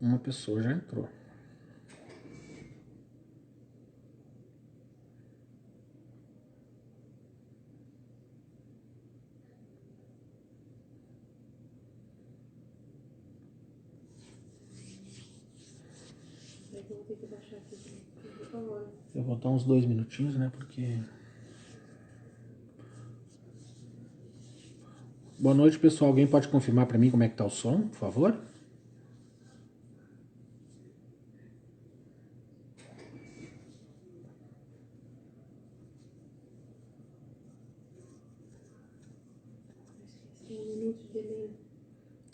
Uma pessoa já entrou. Eu vou dar uns 2 minutinhos, né? Porque... Boa noite, pessoal. Alguém pode confirmar para mim como é que tá o som, por favor?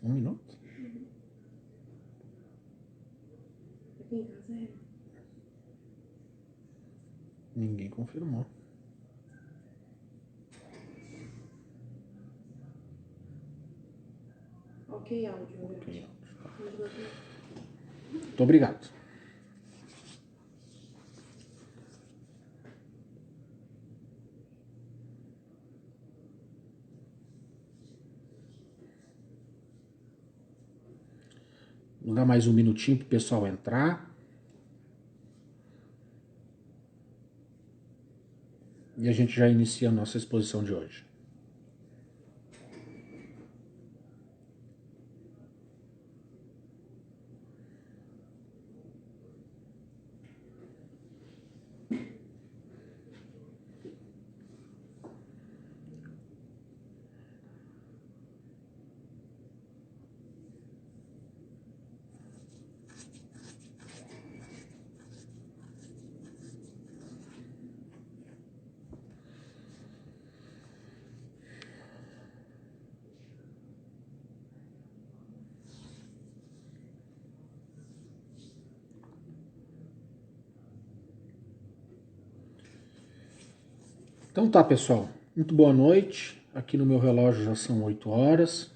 Um minuto? Aqui em casa é. Ninguém confirmou. Ok, áudio. Ok, áudio. Muito obrigado. Vou dar mais um minutinho para o pessoal entrar. E a gente já inicia a nossa exposição de hoje. Então tá, pessoal. Muito boa noite. Aqui no meu relógio já são 8 horas.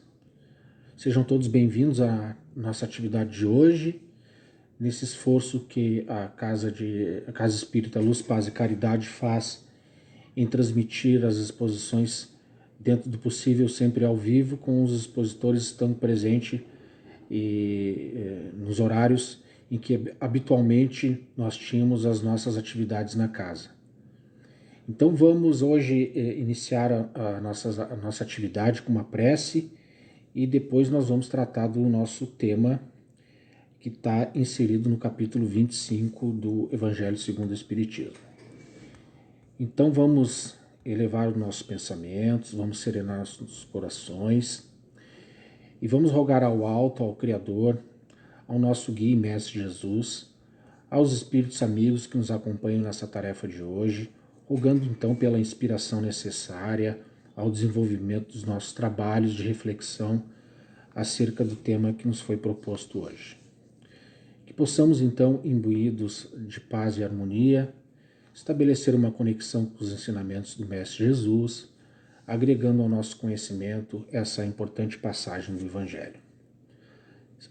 Sejam todos bem-vindos à nossa atividade de hoje, nesse esforço que a Casa Espírita Luz, Paz e Caridade faz em transmitir as exposições dentro do possível, sempre ao vivo, com os expositores estando presentes e nos horários em que habitualmente nós tínhamos as nossas atividades na casa. Então vamos hoje iniciar a nossa atividade com uma prece e depois nós vamos tratar do nosso tema que está inserido no capítulo 25 do Evangelho segundo o Espiritismo. Então vamos elevar os nossos pensamentos, vamos serenar nossos corações e vamos rogar ao alto, ao Criador, ao nosso guia e mestre Jesus, aos espíritos amigos que nos acompanham nessa tarefa de hoje, rogando então pela inspiração necessária ao desenvolvimento dos nossos trabalhos de reflexão acerca do tema que nos foi proposto hoje. Que possamos então, imbuídos de paz e harmonia, estabelecer uma conexão com os ensinamentos do Mestre Jesus, agregando ao nosso conhecimento essa importante passagem do Evangelho.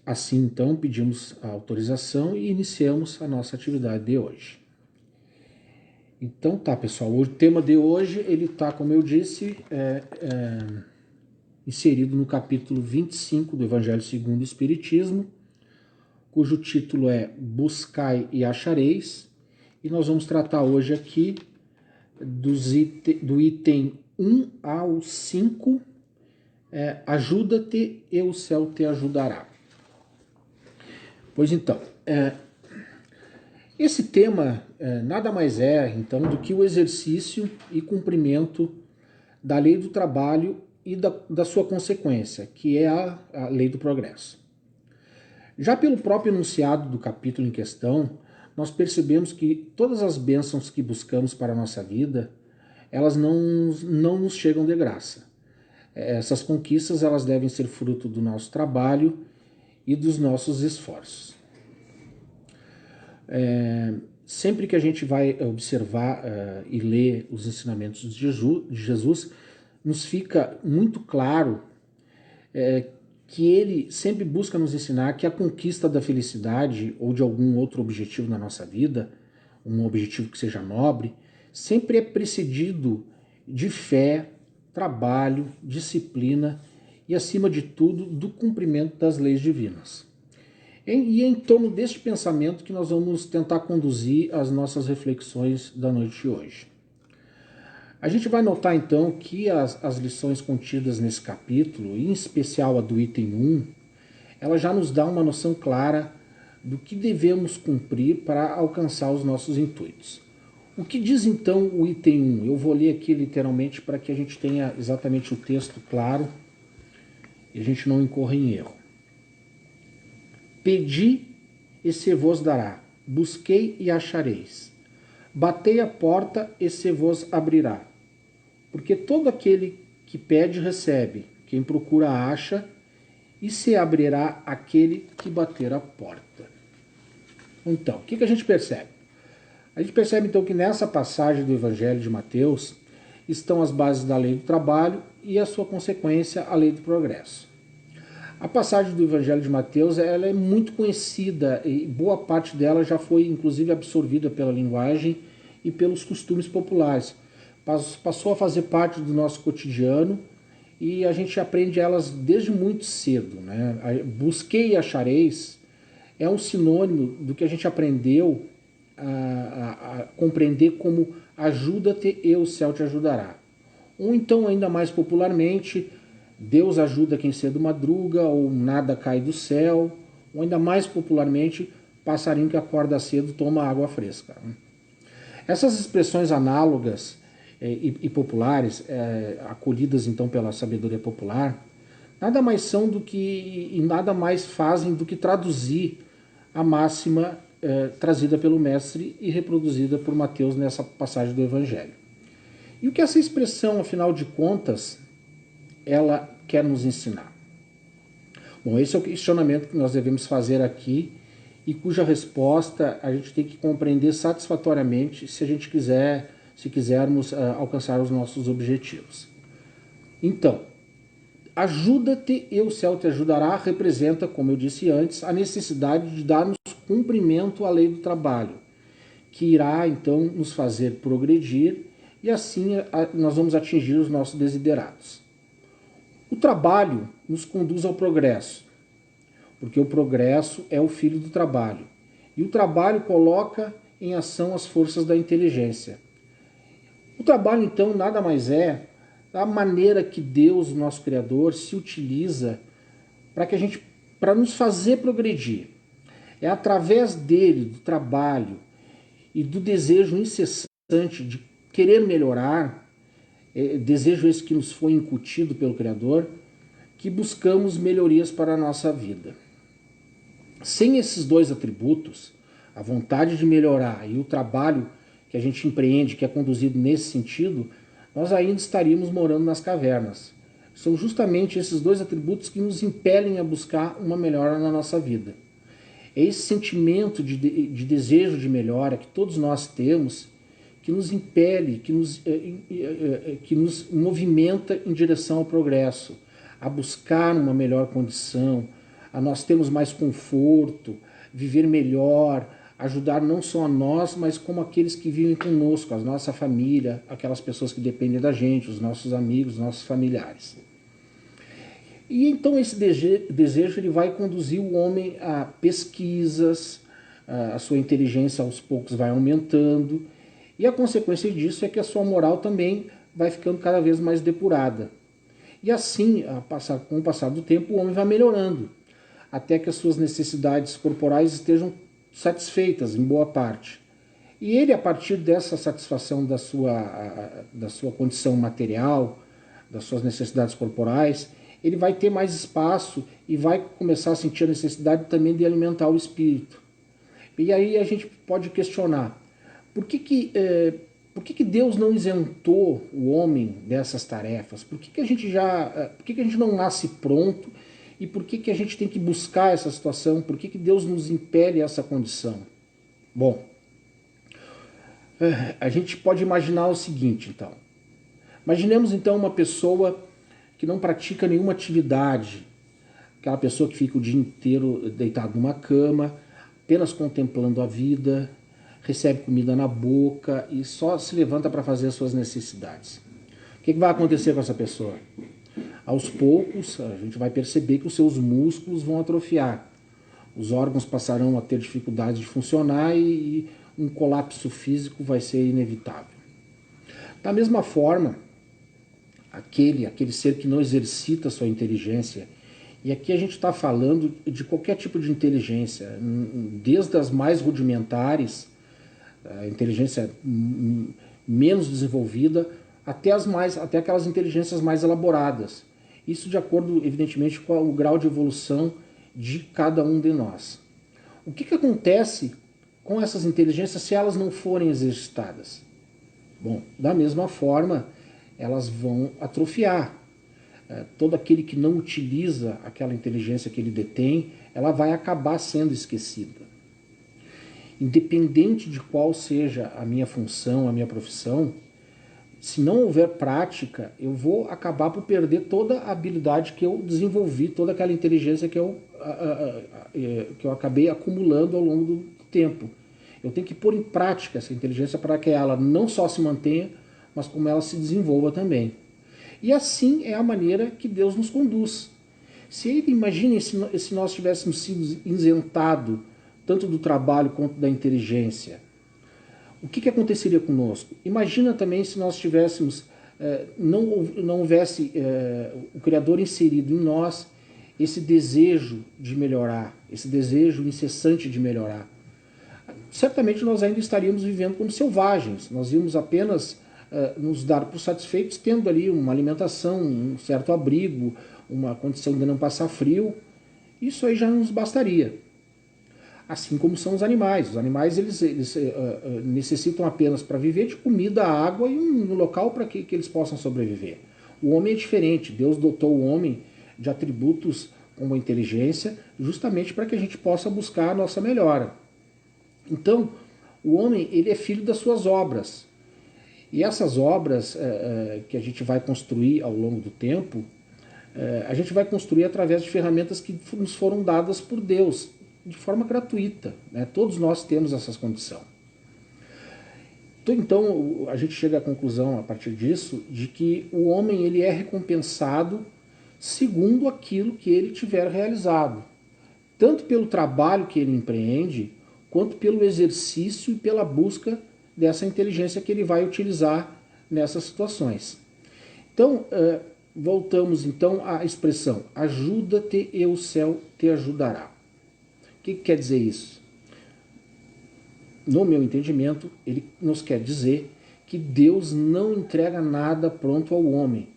Assim, então, pedimos a autorização e iniciamos a nossa atividade de hoje. Então tá, pessoal, o tema de hoje, ele tá, como eu disse, inserido no capítulo 25 do Evangelho segundo o Espiritismo, cujo título é Buscai e Achareis, e nós vamos tratar hoje aqui do item 1 ao 5, ajuda-te e o céu te ajudará. Pois então, esse tema nada mais é, então, do que o exercício e cumprimento da lei do trabalho e da sua consequência, que é a lei do progresso. Já pelo próprio enunciado do capítulo em questão, nós percebemos que todas as bênçãos que buscamos para a nossa vida, elas não nos chegam de graça. Essas conquistas elas devem ser fruto do nosso trabalho e dos nossos esforços. Sempre que a gente vai observar e ler os ensinamentos de Jesus, nos fica muito claro que ele sempre busca nos ensinar que a conquista da felicidade ou de algum outro objetivo na nossa vida, um objetivo que seja nobre, sempre é precedido de fé, trabalho, disciplina e, acima de tudo, do cumprimento das leis divinas. E é em torno deste pensamento que nós vamos tentar conduzir as nossas reflexões da noite de hoje. A gente vai notar então que as lições contidas nesse capítulo, em especial a do item 1, ela já nos dá uma noção clara do que devemos cumprir para alcançar os nossos intuitos. O que diz então o item 1? Eu vou ler aqui literalmente para que a gente tenha exatamente o texto claro e a gente não incorra em erro. Pedi e se vos dará, busquei e achareis, batei a porta e se vos abrirá. Porque todo aquele que pede recebe, quem procura acha, e se abrirá aquele que bater a porta. Então, o que a gente percebe? A gente percebe então que nessa passagem do Evangelho de Mateus estão as bases da lei do trabalho e a sua consequência, a lei do progresso. A passagem do Evangelho de Mateus ela é muito conhecida e boa parte dela já foi inclusive absorvida pela linguagem e pelos costumes populares. Passou a fazer parte do nosso cotidiano e a gente aprende elas desde muito cedo, né? Busquei e achareis é um sinônimo do que a gente aprendeu a compreender como ajuda-te e o céu te ajudará. Ou então, ainda mais popularmente, Deus ajuda quem cedo madruga, ou nada cai do céu, ou ainda mais popularmente, passarinho que acorda cedo toma água fresca. Essas expressões análogas e populares, acolhidas então pela sabedoria popular, nada mais são do que e nada mais fazem do que traduzir a máxima trazida pelo mestre e reproduzida por Mateus nessa passagem do Evangelho. E o que essa expressão, afinal de contas, ela quer nos ensinar? Bom, esse é o questionamento que nós devemos fazer aqui e cuja resposta a gente tem que compreender satisfatoriamente se quisermos alcançar os nossos objetivos. Então, ajuda-te e o céu te ajudará representa, como eu disse antes, a necessidade de darmos cumprimento à lei do trabalho, que irá então nos fazer progredir e assim nós vamos atingir os nossos desiderados. O trabalho nos conduz ao progresso, porque o progresso é o filho do trabalho. E o trabalho coloca em ação as forças da inteligência. O trabalho, então, nada mais é a maneira que Deus, nosso Criador, se utiliza para nos fazer progredir. É através dele, do trabalho e do desejo incessante de querer melhorar, desejo esse que nos foi incutido pelo Criador, que buscamos melhorias para a nossa vida. Sem esses dois atributos, a vontade de melhorar e o trabalho que a gente empreende, que é conduzido nesse sentido, nós ainda estaríamos morando nas cavernas. São justamente esses dois atributos que nos impelem a buscar uma melhora na nossa vida. É esse sentimento de desejo de melhora que todos nós temos que nos impele, que nos movimenta em direção ao progresso, a buscar uma melhor condição, a nós termos mais conforto, viver melhor, ajudar não só a nós, mas como aqueles que vivem conosco, a nossa família, aquelas pessoas que dependem da gente, os nossos amigos, os nossos familiares. E então esse desejo ele vai conduzir o homem a pesquisas, a sua inteligência aos poucos vai aumentando, e a consequência disso é que a sua moral também vai ficando cada vez mais depurada. E assim, com o passar do tempo, o homem vai melhorando, até que as suas necessidades corporais estejam satisfeitas em boa parte. E ele, a partir dessa satisfação da sua condição material, das suas necessidades corporais, ele vai ter mais espaço e vai começar a sentir a necessidade também de alimentar o espírito. E aí a gente pode questionar, por que Deus não isentou o homem dessas tarefas? Por que a gente não nasce pronto? E por que a gente tem que buscar essa situação? Por que Deus nos impele a essa condição? Bom, a gente pode imaginar o seguinte, então. Imaginemos, então, uma pessoa que não pratica nenhuma atividade, aquela pessoa que fica o dia inteiro deitado numa cama, apenas contemplando a vida, recebe comida na boca e só se levanta para fazer as suas necessidades. O que vai acontecer com essa pessoa? Aos poucos, a gente vai perceber que os seus músculos vão atrofiar. os órgãos passarão a ter dificuldade de funcionar e um colapso físico vai ser inevitável. Da mesma forma, aquele ser que não exercita sua inteligência, e aqui a gente está falando de qualquer tipo de inteligência, desde as mais rudimentares, a inteligência menos desenvolvida, até aquelas inteligências mais elaboradas. Isso de acordo, evidentemente, com o grau de evolução de cada um de nós. O que acontece com essas inteligências se elas não forem exercitadas? Bom, da mesma forma, elas vão atrofiar. Todo aquele que não utiliza aquela inteligência que ele detém, ela vai acabar sendo esquecida. Independente de qual seja a minha função, a minha profissão, se não houver prática, eu vou acabar por perder toda a habilidade que eu desenvolvi, toda aquela inteligência que eu acabei acumulando ao longo do tempo. Eu tenho que pôr em prática essa inteligência para que ela não só se mantenha, mas como ela se desenvolva também. E assim é a maneira que Deus nos conduz. Imaginem se nós tivéssemos sido isentados tanto do trabalho quanto da inteligência. O que aconteceria conosco? Imagina também se nós tivéssemos, não houvesse o Criador inserido em nós esse desejo de melhorar, esse desejo incessante de melhorar. Certamente nós ainda estaríamos vivendo como selvagens, nós íamos apenas nos dar por satisfeitos tendo ali uma alimentação, um certo abrigo, uma condição de não passar frio. Isso aí já nos bastaria. Assim como são os animais. Os animais eles necessitam apenas para viver de comida, água e um local para que eles possam sobreviver. O homem é diferente. Deus dotou o homem de atributos como a inteligência justamente para que a gente possa buscar a nossa melhora. Então, o homem ele é filho das suas obras. E essas obras que a gente vai construir ao longo do tempo, a gente vai construir através de ferramentas que nos foram dadas por Deus, de forma gratuita. Né? Todos nós temos essa condição. Então, a gente chega à conclusão, a partir disso, de que o homem ele é recompensado segundo aquilo que ele tiver realizado. Tanto pelo trabalho que ele empreende, quanto pelo exercício e pela busca dessa inteligência que ele vai utilizar nessas situações. Então, voltamos então à expressão ajuda-te e o céu te ajudará. O que quer dizer isso? No meu entendimento, ele nos quer dizer que Deus não entrega nada pronto ao homem.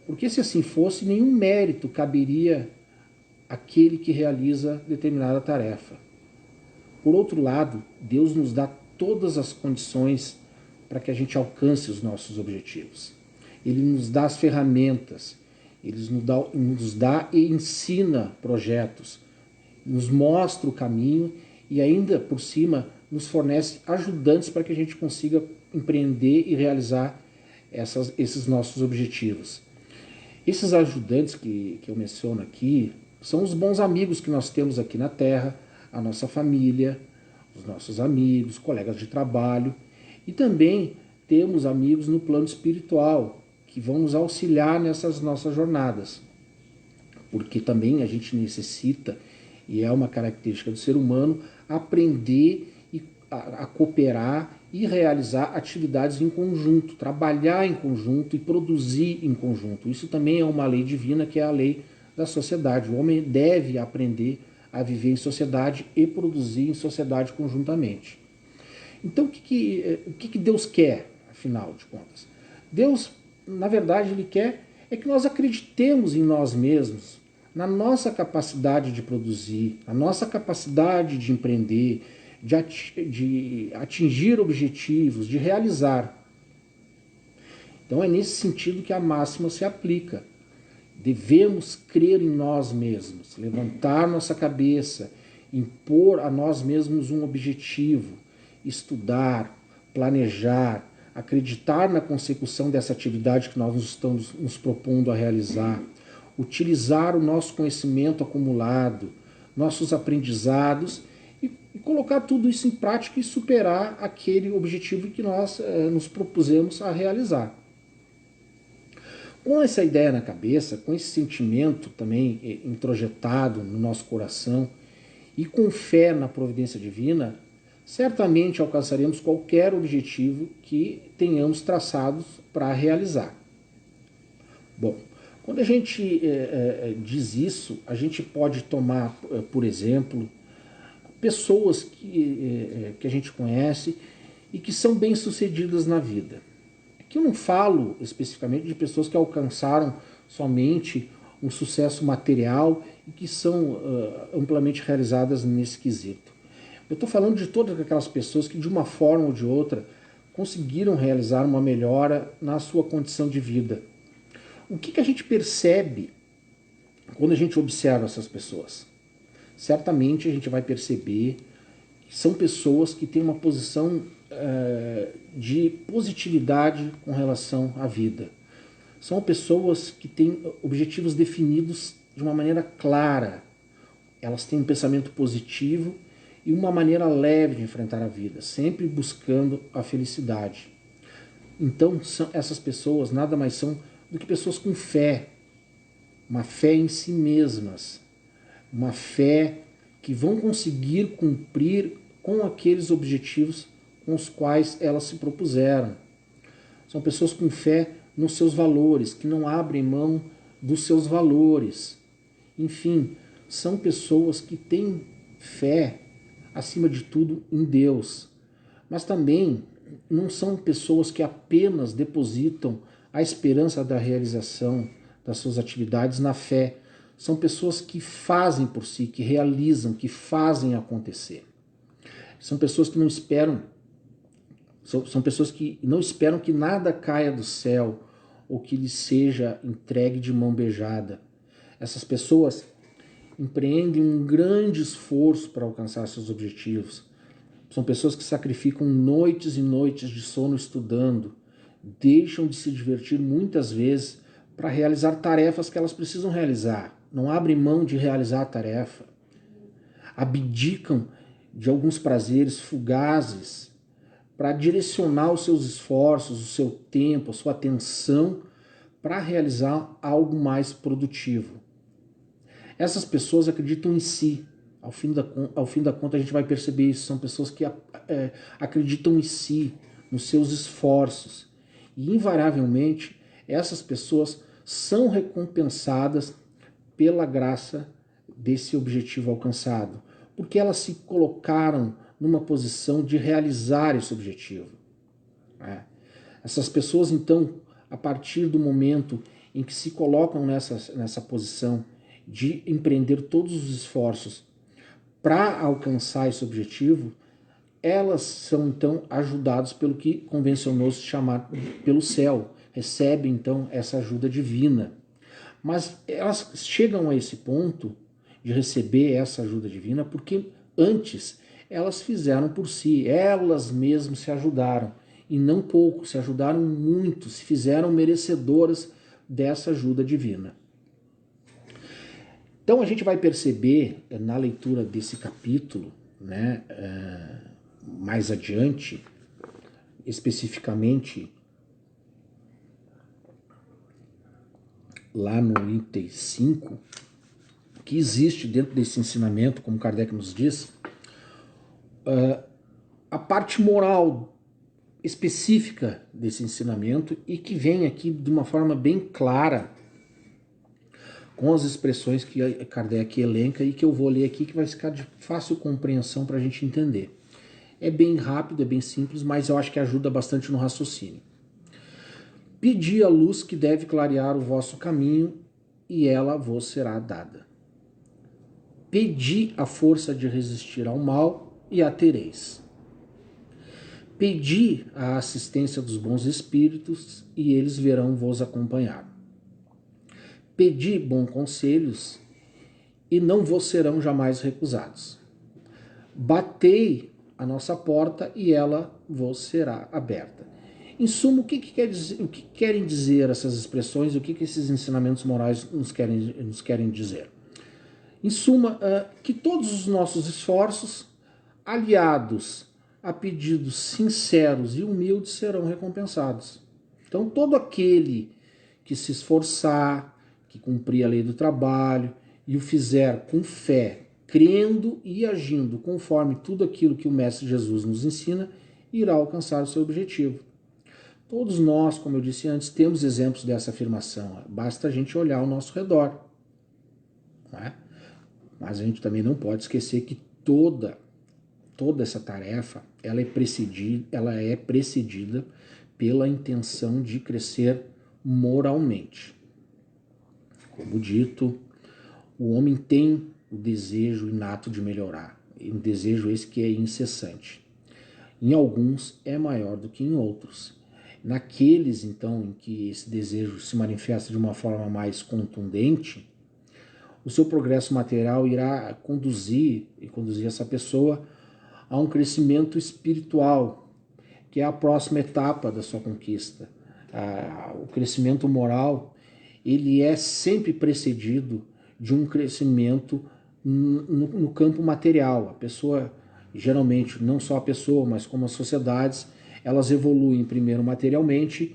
Porque se assim fosse, nenhum mérito caberia àquele que realiza determinada tarefa. Por outro lado, Deus nos dá todas as condições para que a gente alcance os nossos objetivos. Ele nos dá as ferramentas, ele nos dá e ensina projetos, nos mostra o caminho e ainda por cima nos fornece ajudantes para que a gente consiga empreender e realizar esses nossos objetivos. Esses ajudantes que eu menciono aqui são os bons amigos que nós temos aqui na Terra, a nossa família, os nossos amigos, colegas de trabalho, e também temos amigos no plano espiritual que vão nos auxiliar nessas nossas jornadas, porque também a gente necessita, e é uma característica do ser humano, aprender a cooperar e realizar atividades em conjunto, trabalhar em conjunto e produzir em conjunto. Isso também é uma lei divina, que é a lei da sociedade. O homem deve aprender a viver em sociedade e produzir em sociedade conjuntamente. Então, o que Deus quer, afinal de contas? Deus, na verdade, Ele quer que nós acreditemos em nós mesmos, na nossa capacidade de produzir, na nossa capacidade de empreender, de atingir objetivos, de realizar. Então, é nesse sentido que a máxima se aplica. Devemos crer em nós mesmos, levantar nossa cabeça, impor a nós mesmos um objetivo, estudar, planejar, acreditar na consecução dessa atividade que nós estamos nos propondo a realizar, utilizar o nosso conhecimento acumulado, nossos aprendizados e colocar tudo isso em prática e superar aquele objetivo que nós nos propusemos a realizar. Com essa ideia na cabeça, com esse sentimento também introjetado no nosso coração E com fé na providência divina, certamente alcançaremos qualquer objetivo que tenhamos traçados para realizar. Bom, quando a gente diz isso, a gente pode tomar, por exemplo, pessoas que a gente conhece e que são bem-sucedidas na vida. Aqui eu não falo especificamente de pessoas que alcançaram somente um sucesso material e que são amplamente realizadas nesse quesito. Eu estou falando de todas aquelas pessoas que, de uma forma ou de outra, conseguiram realizar uma melhora na sua condição de vida. O que a gente percebe quando a gente observa essas pessoas? Certamente a gente vai perceber que são pessoas que têm uma posição de positividade com relação à vida. São pessoas que têm objetivos definidos de uma maneira clara. Elas têm um pensamento positivo e uma maneira leve de enfrentar a vida, sempre buscando a felicidade. Então, essas pessoas nada mais são do que pessoas com fé, uma fé em si mesmas, uma fé que vão conseguir cumprir com aqueles objetivos com os quais elas se propuseram. São pessoas com fé nos seus valores, que não abrem mão dos seus valores. Enfim, são pessoas que têm fé, acima de tudo, em Deus. Mas também não são pessoas que apenas depositam a esperança da realização das suas atividades na fé. São pessoas que fazem por si, que realizam, que fazem acontecer. São pessoas que não esperam, são pessoas que não esperam que nada caia do céu ou que lhes seja entregue de mão beijada. Essas pessoas empreendem um grande esforço para alcançar seus objetivos. São pessoas que sacrificam noites e noites de sono estudando, deixam de se divertir muitas vezes para realizar tarefas que elas precisam realizar. Não abrem mão de realizar a tarefa. Abdicam de alguns prazeres fugazes para direcionar os seus esforços, o seu tempo, a sua atenção para realizar algo mais produtivo. Essas pessoas acreditam em si. Ao fim da conta a gente vai perceber isso. São pessoas que acreditam em si, nos seus esforços. E invariavelmente essas pessoas são recompensadas pela graça desse objetivo alcançado, porque elas se colocaram numa posição de realizar esse objetivo. Essas pessoas, então, a partir do momento em que se colocam nessa posição de empreender todos os esforços para alcançar esse objetivo, elas são, então, ajudadas pelo que convencionou-se chamar pelo céu, recebem, então, essa ajuda divina. Mas elas chegam a esse ponto de receber essa ajuda divina porque antes elas fizeram por si, elas mesmas se ajudaram, e não pouco, se ajudaram muito, se fizeram merecedoras dessa ajuda divina. Então a gente vai perceber na leitura desse capítulo, né, mais adiante, especificamente lá no item 5, que existe dentro desse ensinamento, como Kardec nos diz, a parte moral específica desse ensinamento e que vem aqui de uma forma bem clara com as expressões que Kardec elenca e que eu vou ler aqui, que vai ficar de fácil compreensão para a gente entender. É bem rápido, é bem simples, mas eu acho que ajuda bastante no raciocínio. Pedi a luz que deve clarear o vosso caminho, e ela vos será dada. Pedi a força de resistir ao mal, e a tereis. Pedi a assistência dos bons espíritos, e eles verão vos acompanhar. Pedi bons conselhos, e não vos serão jamais recusados. Batei a nossa porta, e ela vos será aberta. Em suma, o que querem dizer essas expressões, o que esses ensinamentos morais nos querem dizer? Em suma, que todos os nossos esforços, aliados a pedidos sinceros e humildes, serão recompensados. Então, todo aquele que se esforçar, que cumprir a lei do trabalho e o fizer com fé crendo e agindo conforme tudo aquilo que o Mestre Jesus nos ensina, irá alcançar o seu objetivo. Todos nós, como eu disse antes, temos exemplos dessa afirmação. Basta a gente olhar ao nosso redor. Não é? Mas a gente também não pode esquecer que toda essa tarefa ela é precedida pela intenção de crescer moralmente. Como dito, o homem tem o desejo inato de melhorar, um desejo esse que é incessante. Em alguns é maior do que em outros. Naqueles, então, em que esse desejo se manifesta de uma forma mais contundente, o seu progresso material irá conduzir essa pessoa a um crescimento espiritual, que é a próxima etapa da sua conquista. O crescimento moral, ele é sempre precedido de um crescimento no campo material. A pessoa, geralmente, não só a pessoa, mas como as sociedades, elas evoluem primeiro materialmente,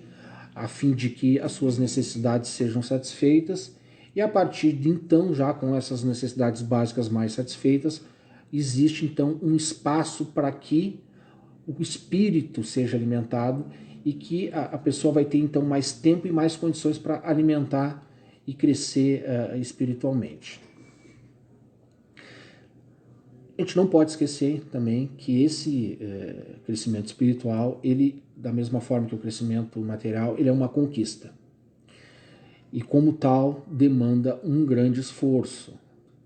a fim de que as suas necessidades sejam satisfeitas, e a partir de então, já com essas necessidades básicas mais satisfeitas, existe então um espaço para que o espírito seja alimentado e que a pessoa vai ter então mais tempo e mais condições para alimentar e crescer espiritualmente. A gente não pode esquecer também que esse crescimento espiritual, ele, da mesma forma que o crescimento material, ele é uma conquista. E como tal, demanda um grande esforço.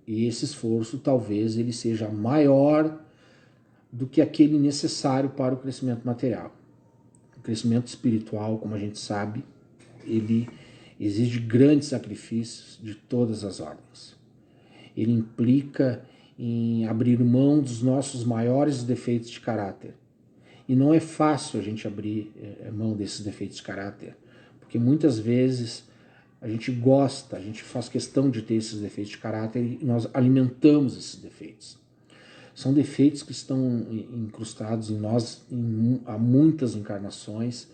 E esse esforço talvez ele seja maior do que aquele necessário para o crescimento material. O crescimento espiritual, como a gente sabe, ele exige grandes sacrifícios de todas as ordens. Ele implica em abrir mão dos nossos maiores defeitos de caráter. E não é fácil a gente abrir mão desses defeitos de caráter, porque muitas vezes a gente gosta, a gente faz questão de ter esses defeitos de caráter e nós alimentamos esses defeitos. São defeitos que estão incrustados em nós há muitas encarnações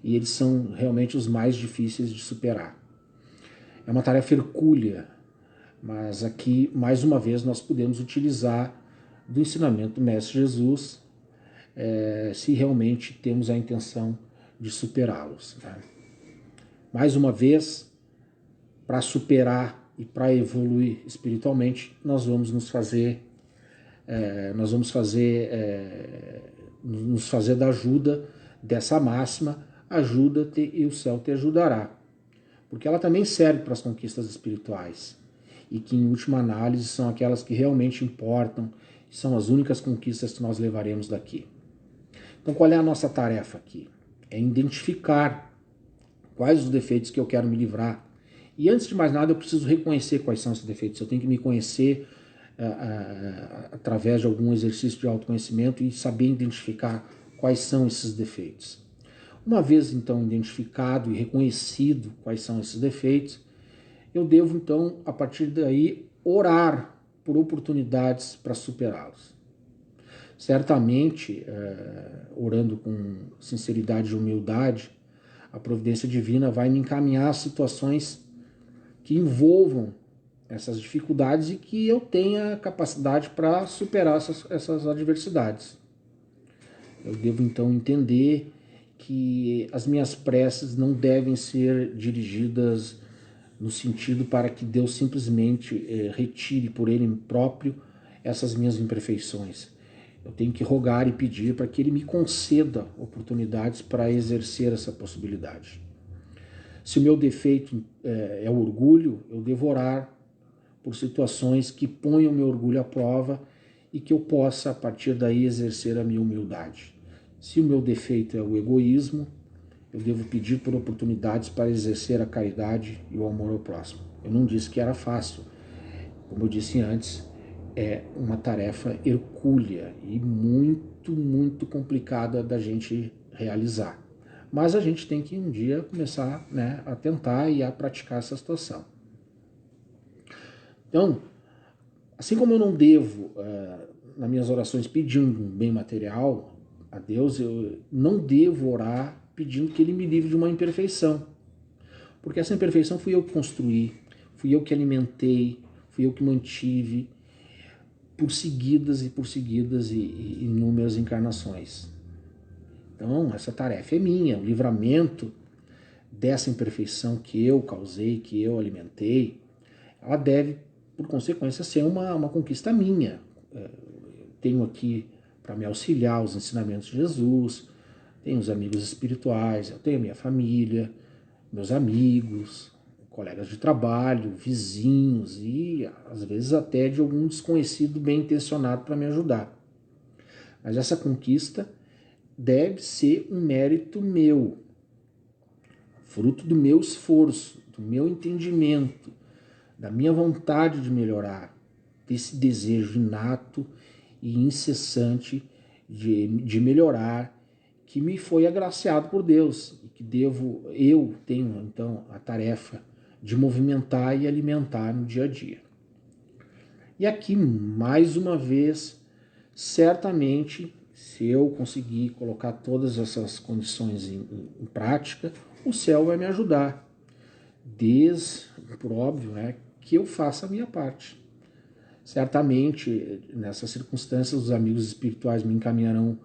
e eles são realmente os mais difíceis de superar. É uma tarefa hercúlea, mas aqui, mais uma vez, nós podemos utilizar do ensinamento do Mestre Jesus se realmente temos a intenção de superá-los. Né? Mais uma vez, para superar e para evoluir espiritualmente, nós vamos nos fazer da ajuda dessa máxima, ajuda-te e o céu te ajudará. Porque ela também serve para as conquistas espirituais e que, em última análise, são aquelas que realmente importam, são as únicas conquistas que nós levaremos daqui. Então, qual é a nossa tarefa aqui? É identificar quais os defeitos que eu quero me livrar. E antes de mais nada, eu preciso reconhecer quais são esses defeitos. Eu tenho que me conhecer através de algum exercício de autoconhecimento e saber identificar quais são esses defeitos. Uma vez, então, identificado e reconhecido quais são esses defeitos, eu devo, então, a partir daí, orar por oportunidades para superá-los. Certamente, orando com sinceridade e humildade, a providência divina vai me encaminhar a situações que envolvam essas dificuldades e que eu tenha capacidade para superar essas adversidades. Eu devo, então, entender que as minhas preces não devem ser dirigidas no sentido para que Deus simplesmente retire por Ele próprio essas minhas imperfeições. Eu tenho que rogar e pedir para que Ele me conceda oportunidades para exercer essa possibilidade. Se o meu defeito é o orgulho, eu devo orar por situações que ponham meu orgulho à prova e que eu possa, a partir daí, exercer a minha humildade. Se o meu defeito é o egoísmo, eu devo pedir por oportunidades para exercer a caridade e o amor ao próximo. Eu não disse que era fácil. Como eu disse antes, é uma tarefa hercúlea e muito, muito complicada da gente realizar. Mas a gente tem que um dia começar, né, a tentar e a praticar essa situação. Então, assim como eu não devo, nas minhas orações, pedir um bem material a Deus, eu não devo orar pedindo que Ele me livre de uma imperfeição. Porque essa imperfeição fui eu que construí, fui eu que alimentei, fui eu que mantive. por seguidas e inúmeras encarnações. Então, essa tarefa é minha, o livramento dessa imperfeição que eu causei, que eu alimentei, ela deve, por consequência, ser uma conquista minha. Eu tenho aqui para me auxiliar os ensinamentos de Jesus, tenho os amigos espirituais, eu tenho minha família, meus amigos, colegas de trabalho, vizinhos e às vezes até de algum desconhecido bem intencionado para me ajudar. Mas essa conquista deve ser um mérito meu, fruto do meu esforço, do meu entendimento, da minha vontade de melhorar, desse desejo inato e incessante de melhorar, que me foi agraciado por Deus e que eu tenho então a tarefa de movimentar e alimentar no dia a dia. E aqui, mais uma vez, certamente, se eu conseguir colocar todas essas condições em prática, o céu vai me ajudar, por óbvio, que eu faça a minha parte. Certamente, nessas circunstâncias, os amigos espirituais me encaminharão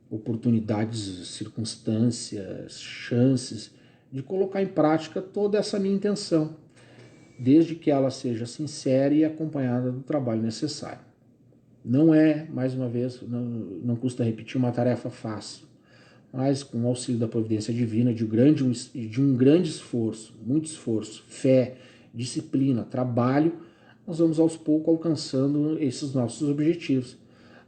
oportunidades, circunstâncias, chances de colocar em prática toda essa minha intenção, desde que ela seja sincera e acompanhada do trabalho necessário. Não é, mais uma vez, não custa repetir, uma tarefa fácil, mas com o auxílio da providência divina, de um grande esforço, muito esforço, fé, disciplina, trabalho, nós vamos aos poucos alcançando esses nossos objetivos.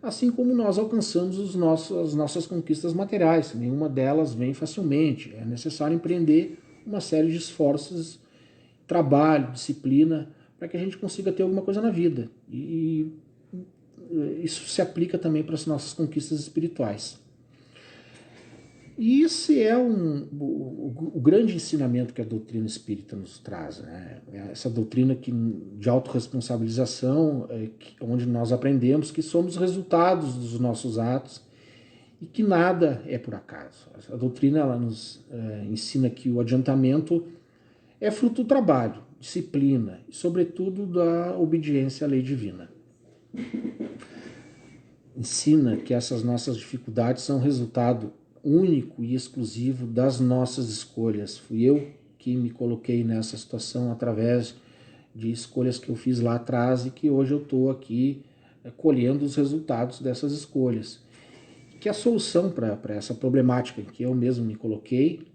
Assim como nós alcançamos as nossas conquistas materiais, nenhuma delas vem facilmente. É necessário empreender uma série de esforços, trabalho, disciplina, para que a gente consiga ter alguma coisa na vida. E isso se aplica também para as nossas conquistas espirituais. E esse é o grande ensinamento que a doutrina espírita nos traz, né? Essa doutrina de autorresponsabilização, onde nós aprendemos que somos resultados dos nossos atos e que nada é por acaso. A doutrina ela nos ensina que o adiantamento é fruto do trabalho, disciplina e, sobretudo, da obediência à lei divina. Ensina que essas nossas dificuldades são resultado único e exclusivo das nossas escolhas. Fui eu que me coloquei nessa situação através de escolhas que eu fiz lá atrás e que hoje eu estou aqui colhendo os resultados dessas escolhas. Que a solução para essa problemática em que eu mesmo me coloquei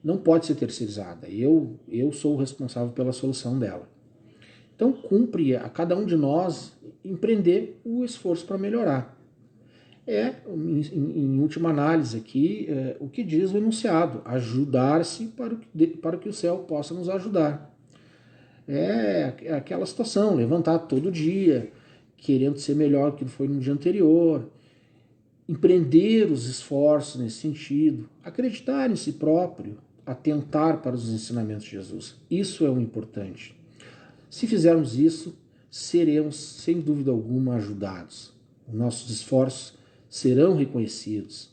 não pode ser terceirizada. Eu sou o responsável pela solução dela. Então cumpre a cada um de nós empreender o esforço para melhorar. Em última análise aqui, o que diz o enunciado: ajudar-se para que o céu possa nos ajudar. É aquela situação, levantar todo dia, querendo ser melhor do que foi no dia anterior, empreender os esforços nesse sentido, acreditar em si próprio, atentar para os ensinamentos de Jesus. Isso é o importante. Se fizermos isso, seremos, sem dúvida alguma, ajudados. Os nossos esforços serão reconhecidos.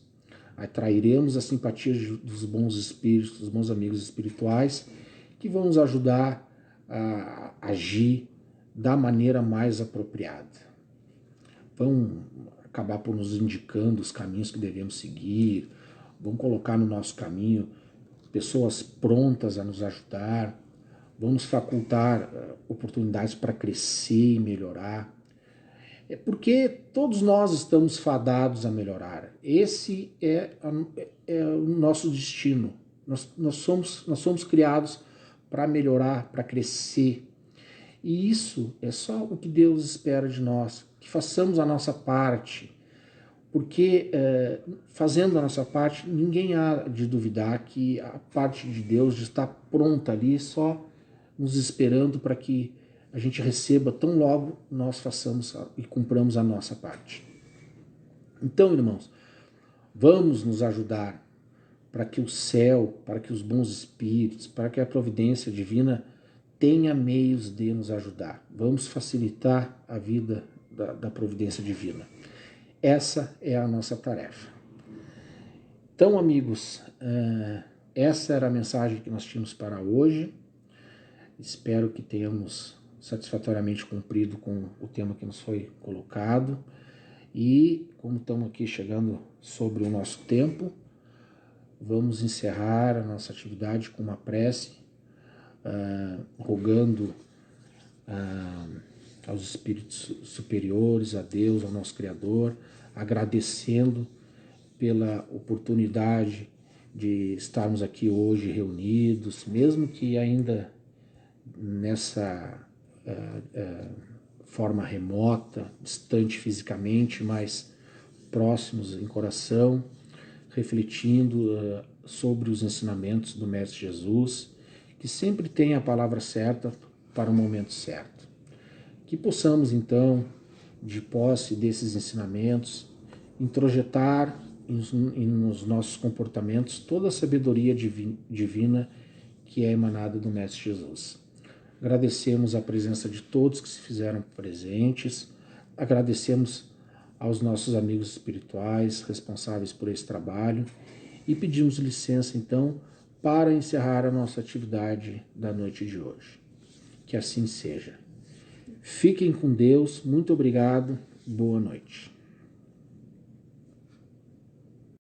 Atrairemos a simpatia dos bons espíritos, dos bons amigos espirituais, que vão nos ajudar a agir da maneira mais apropriada. Vão acabar por nos indicando os caminhos que devemos seguir, vão colocar no nosso caminho pessoas prontas a nos ajudar, vão nos facultar oportunidades para crescer e melhorar. É porque todos nós estamos fadados a melhorar. Esse é o nosso destino. Nós somos criados para melhorar, para crescer. E isso é só o que Deus espera de nós, que façamos a nossa parte. Porque fazendo a nossa parte, ninguém há de duvidar que a parte de Deus está pronta ali, só nos esperando para que a gente receba tão logo nós façamos e cumpramos a nossa parte. Então, irmãos, vamos nos ajudar para que o céu, para que os bons espíritos, para que a providência divina tenha meios de nos ajudar. Vamos facilitar a vida da providência divina. Essa é a nossa tarefa. Então, amigos, essa era a mensagem que nós tínhamos para hoje. Espero que tenhamos satisfatoriamente cumprido com o tema que nos foi colocado. E como estamos aqui chegando sobre o nosso tempo, vamos encerrar a nossa atividade com uma prece, rogando aos espíritos superiores, a Deus, ao nosso Criador, agradecendo pela oportunidade de estarmos aqui hoje reunidos, mesmo que ainda nessa forma remota, distante fisicamente, mas próximos em coração, refletindo sobre os ensinamentos do Mestre Jesus, que sempre tem a palavra certa para o momento certo. Que possamos, então, de posse desses ensinamentos, introjetar nos nossos comportamentos toda a sabedoria divina que é emanada do Mestre Jesus. Agradecemos a presença de todos que se fizeram presentes, agradecemos aos nossos amigos espirituais responsáveis por esse trabalho e pedimos licença, então, para encerrar a nossa atividade da noite de hoje. Que assim seja. Fiquem com Deus, muito obrigado, boa noite.